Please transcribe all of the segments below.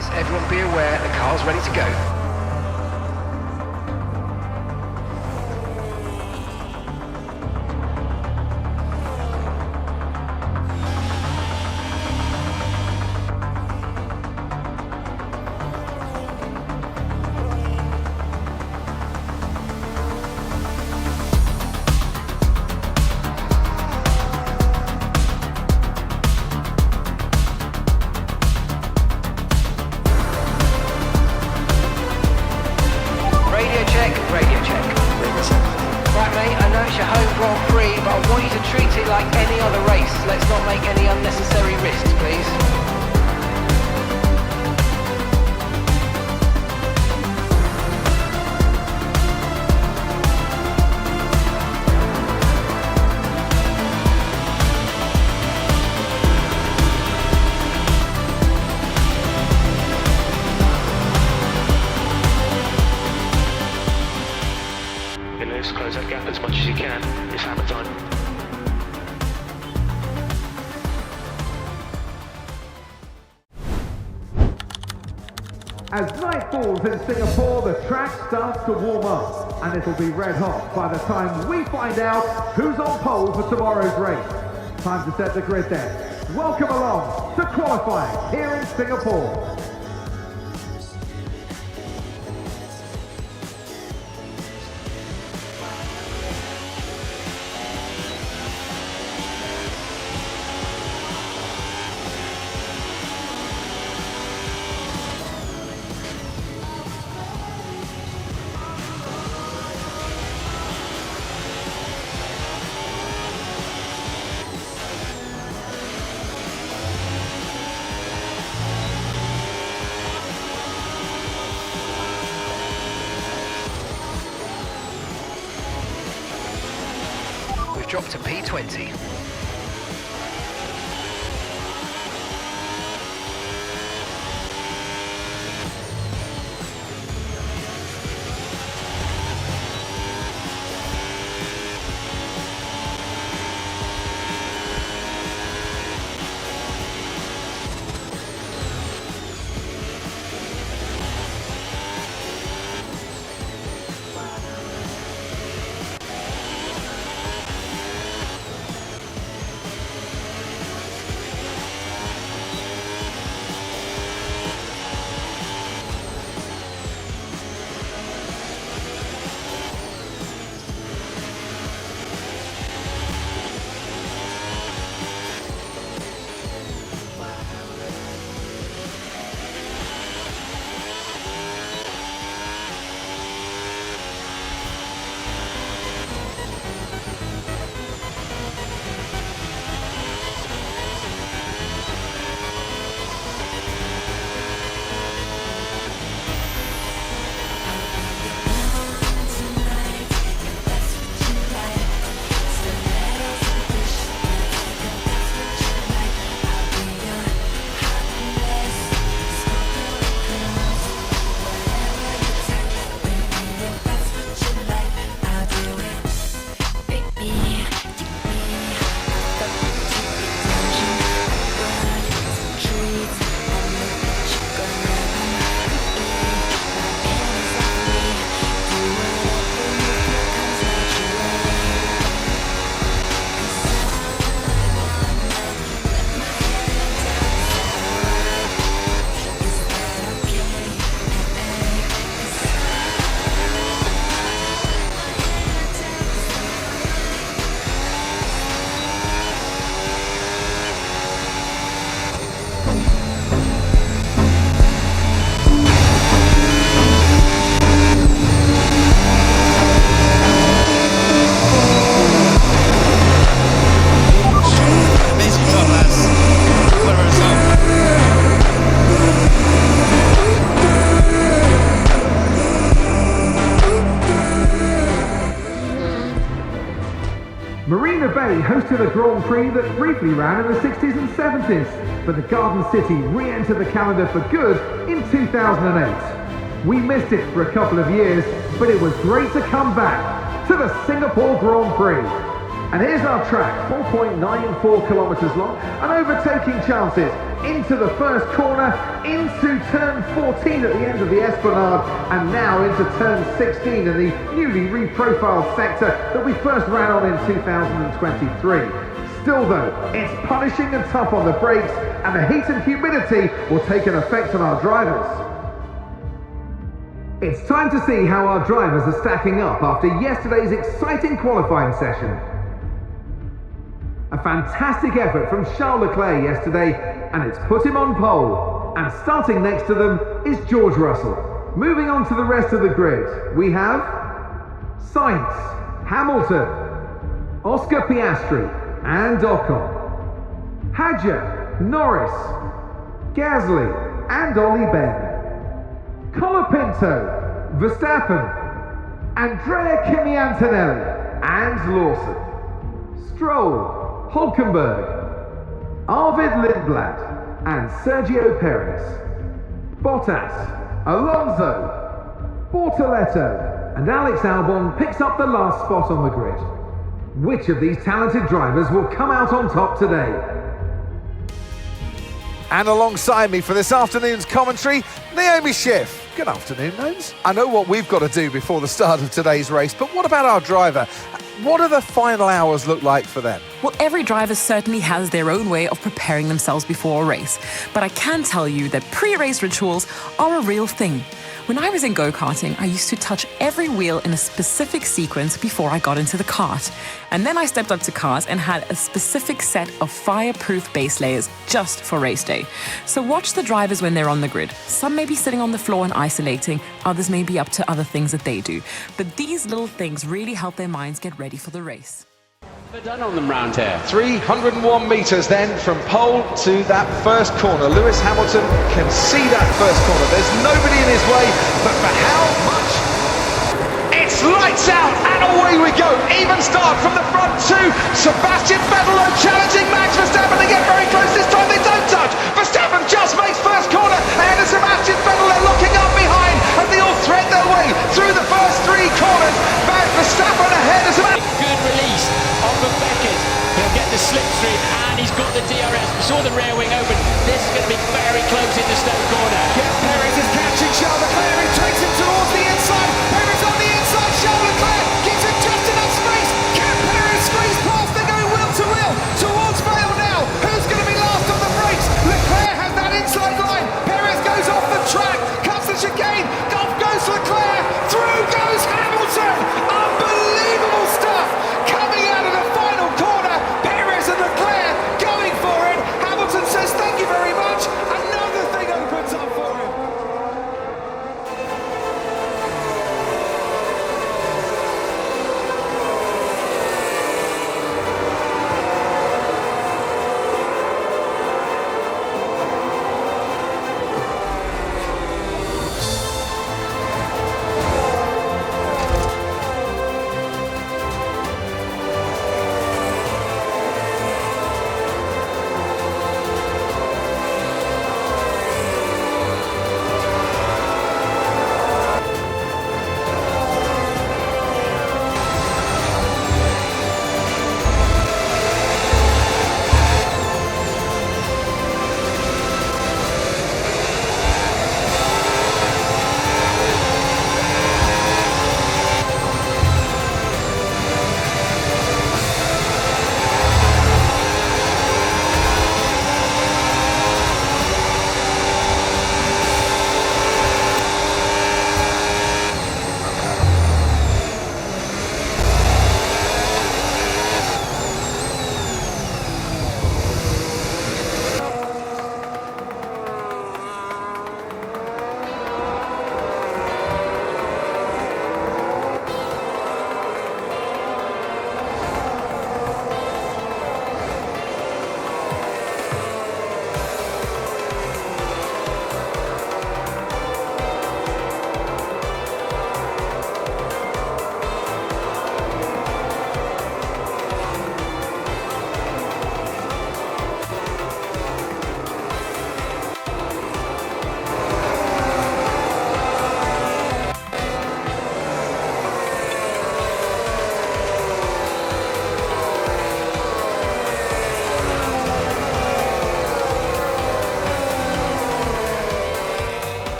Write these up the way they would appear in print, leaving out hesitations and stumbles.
Guys, everyone be aware, the car's ready to go. Radio check. Right mate, I know it's your home Grand Prix, but I want you to treat it like any other race. Let's not make any unnecessary risks, please. Close that gap as much as you can. It's hammer time. As night falls in Singapore, the track starts to warm up, and it'll be red hot by the time we find out who's on pole for tomorrow's race. Time to set the grid then. Welcome along to qualifying here in Singapore. Drop to P20. Marina Bay hosted a Grand Prix that briefly ran in the 60s and 70s, but the Garden City re-entered the calendar for good in 2008. We missed it for a couple of years, but it was great to come back to the Singapore Grand Prix. And here's our track, 4.94 kilometers long, and overtaking chances into the first corner, into turn 14 at the end of the Esplanade, and now into turn 16 in the newly reprofiled sector that we first ran on in 2023. Still though, it's punishing and tough on the brakes, and the heat and humidity will take an effect on our drivers. It's time to see how our drivers are stacking up after yesterday's exciting qualifying session. A fantastic effort from Charles Leclerc yesterday, and it's put him on pole. And starting next to them is George Russell. Moving on to the rest of the grid, we have Sainz, Hamilton, Oscar Piastri and Ocon, Hadjar, Norris, Gasly and Ollie Ben, Colapinto, Verstappen, Andrea Kimi Antonelli and Lawson, Stroll, Hulkenberg, Arvid Lindblad and Sergio Perez, Bottas, Alonso, Bortoletto and Alex Albon picks up the last spot on the grid. Which of these talented drivers will come out on top today? And alongside me for this afternoon's commentary, Naomi Schiff. Good afternoon, Gnomes. I know what we've got to do before the start of today's race, but what about our driver? What do the final hours look like for them? Well, every driver certainly has their own way of preparing themselves before a race. But I can tell you that pre-race rituals are a real thing. When I was in go-karting, I used to touch every wheel in a specific sequence before I got into the kart. And then I stepped up to cars and had a specific set of fireproof base layers just for race day. So watch the drivers when they're on the grid. Some may be sitting on the floor and isolating, others may be up to other things that they do. But these little things really help their minds get ready for the race. They're done on them round here. 301 metres then from pole to that first corner. Lewis Hamilton can see that first corner. There's nobody in his way, but for how much? It's lights out and away we go. Even start from the front two. Sebastian Vettel challenging Max Verstappen to get very close. This time they don't touch. Verstappen just makes first corner ahead of Sebastian Vettel. They're looking up behind and they all thread their way through the first three corners. Max Verstappen ahead of Sebastian. Good release of the Beckett. He'll get the slipstream and he's got the DRS. We saw the rear wing open. This is going to be very close in the Stoke corner. Perez is catching Charles Leclerc. He takes him towards the inside. Perez on the inside. Charles Leclerc gives him just enough space. Can Perez squeeze past? They're going wheel to wheel towards Vale now. Who's going to be last on the brakes? Leclerc has that inside line.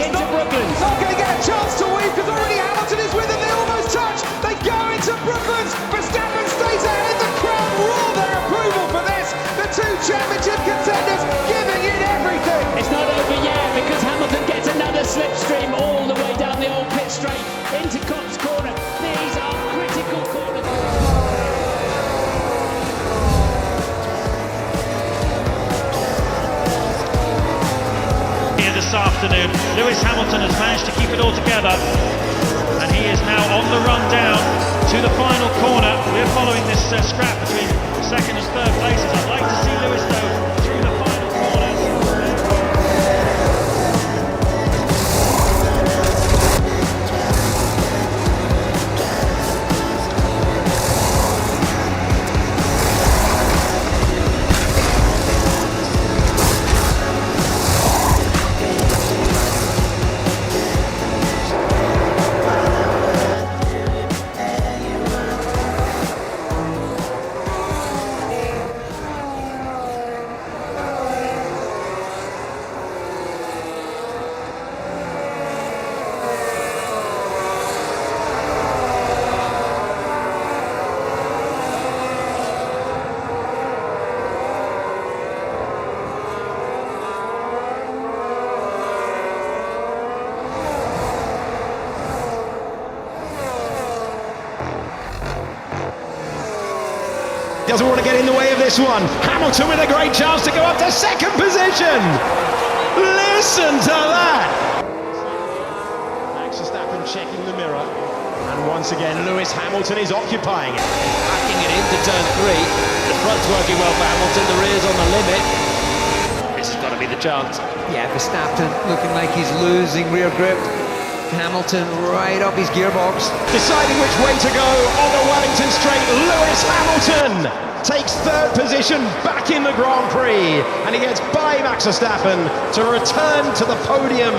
into Brooklands. Not going to get a chance to weave because already Hamilton is with him. They almost touch. They go into Brooklands. Verstappen stays ahead. The crowd roar their approval for this. The two championship contenders giving it everything. It's not over yet because Hamilton gets another slipstream all the way down the old pit straight into Cops Corner. These are critical corners. Here this afternoon, Lewis Hamilton has managed to keep it all together, and he is now on the run down to the final corner. We're following this scrap between second and third places. I'd like to see Lewis though through the final corner. Doesn't want to get in the way of this one. Hamilton with a great chance to go up to second position. Listen to that. Max Verstappen checking the mirror. And once again, Lewis Hamilton is occupying it. Backing it into turn 3. The front's working well for Hamilton, the rear's on the limit. This has got to be the chance. Yeah, Verstappen looking like he's losing rear grip. Hamilton right up his gearbox. Deciding which way to go on the Wellington Straight, Lewis Hamilton takes third position back in the Grand Prix, and he gets by Max Verstappen to return to the podium.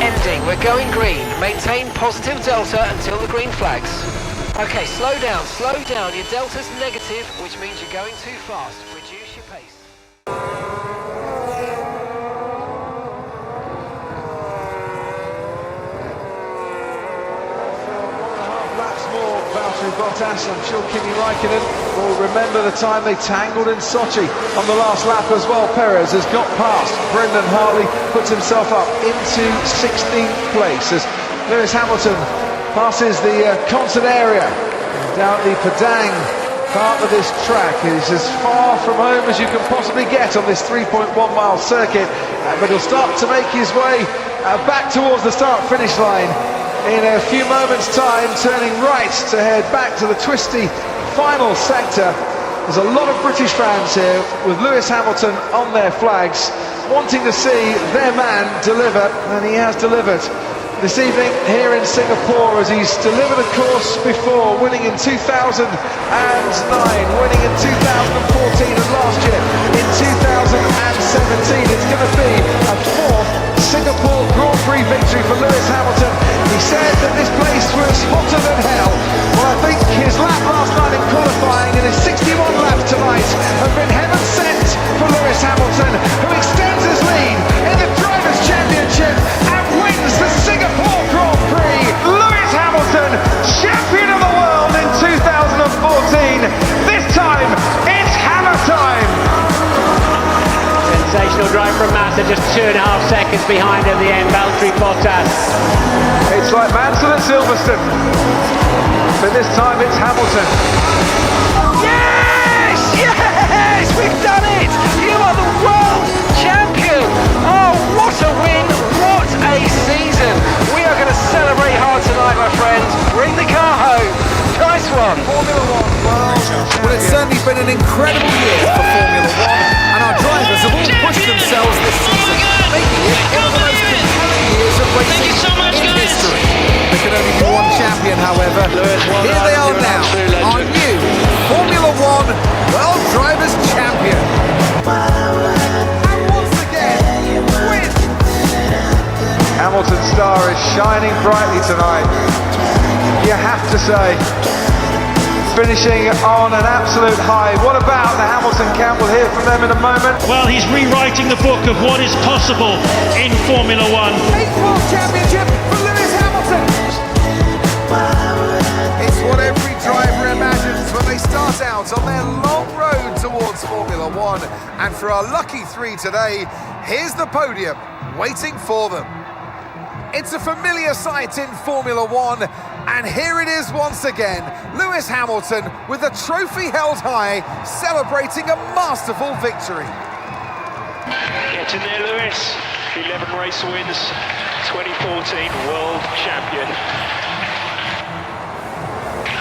Ending. We're going green. Maintain positive delta until the green flags. Okay, slow down. Your delta's negative, which means you're going too fast. Reduce your pace. Laps more, Valtteri Bottas. I'm sure Kimi Raikkonen will remember the time they tangled in Sochi on the last lap as well. Perez has got past Brendan Hartley, puts himself up into 16th place as Lewis Hamilton passes the concert area down the Padang part of this track. He's as far from home as you can possibly get on this 3.1 mile circuit, but he'll start to make his way back towards the start-finish line in a few moments' time, turning right to head back to the twisty final sector. There's a lot of British fans here with Lewis Hamilton on their flags, wanting to see their man deliver, and he has delivered this evening here in Singapore, as he's delivered a course before, winning in 2009, winning in 2014, and last year in 2017. It's going to be a fourth Singapore Grand Prix victory for Lewis Hamilton. He said that this place was hotter than hell. Well, I think his lap last night in qualifying and his 61 laps tonight have been heaven sent for Lewis Hamilton, who extends his lead in the Drivers' Championship and wins the Singapore Grand Prix. Lewis Hamilton, champion of the world in 2014. This time, it's hammer time. Sensational drive from Massa, just 2.5 seconds behind at the end, Valtteri Bottas. It's like Mansell and Silverstone, but this time it's Hamilton. Yes! Yes! We've done it! You are the world champion! Oh, what a win! What a season! We are going to celebrate hard tonight, my friends. Bring the car home. Nice one. Formula star is shining brightly tonight. You have to say, finishing on an absolute high. What about the Hamilton camp? We'll hear from them in a moment. Well, he's rewriting the book of what is possible in Formula One. 8th World Championship for Lewis Hamilton. It's what every driver imagines when they start out on their long road towards Formula One. And for our lucky three today, here's the podium waiting for them. It's a familiar sight in Formula One, and here it is once again. Lewis Hamilton with the trophy held high, celebrating a masterful victory. Get in there, Lewis. 11 race wins, 2014 world champion.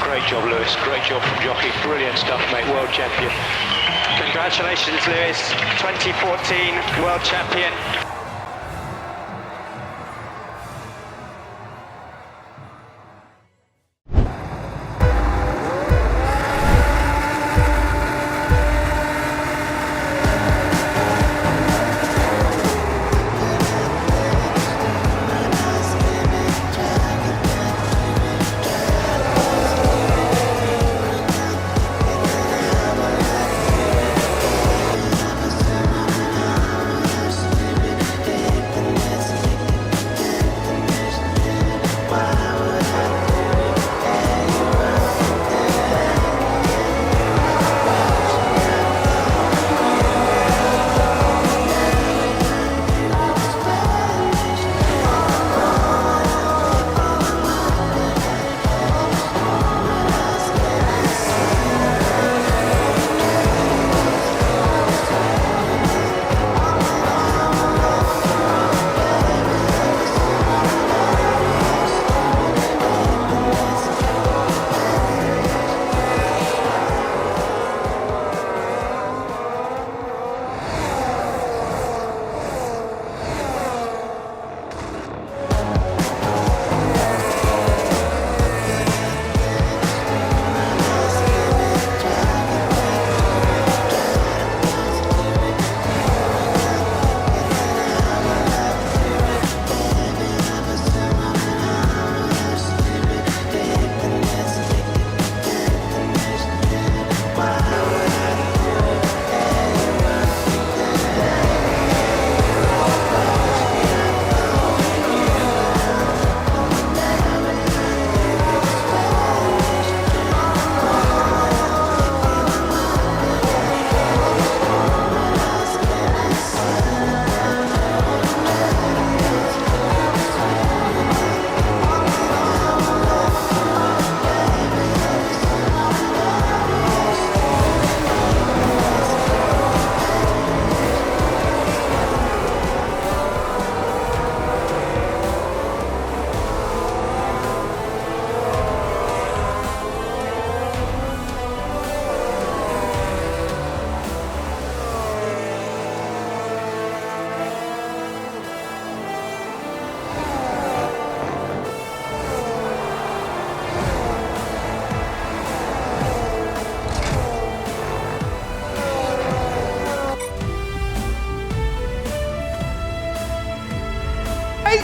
Great job, Lewis. Great job from jockey. Brilliant stuff, mate. World champion. Congratulations, Lewis. 2014 world champion.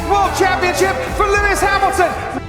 World Championship for Lewis Hamilton.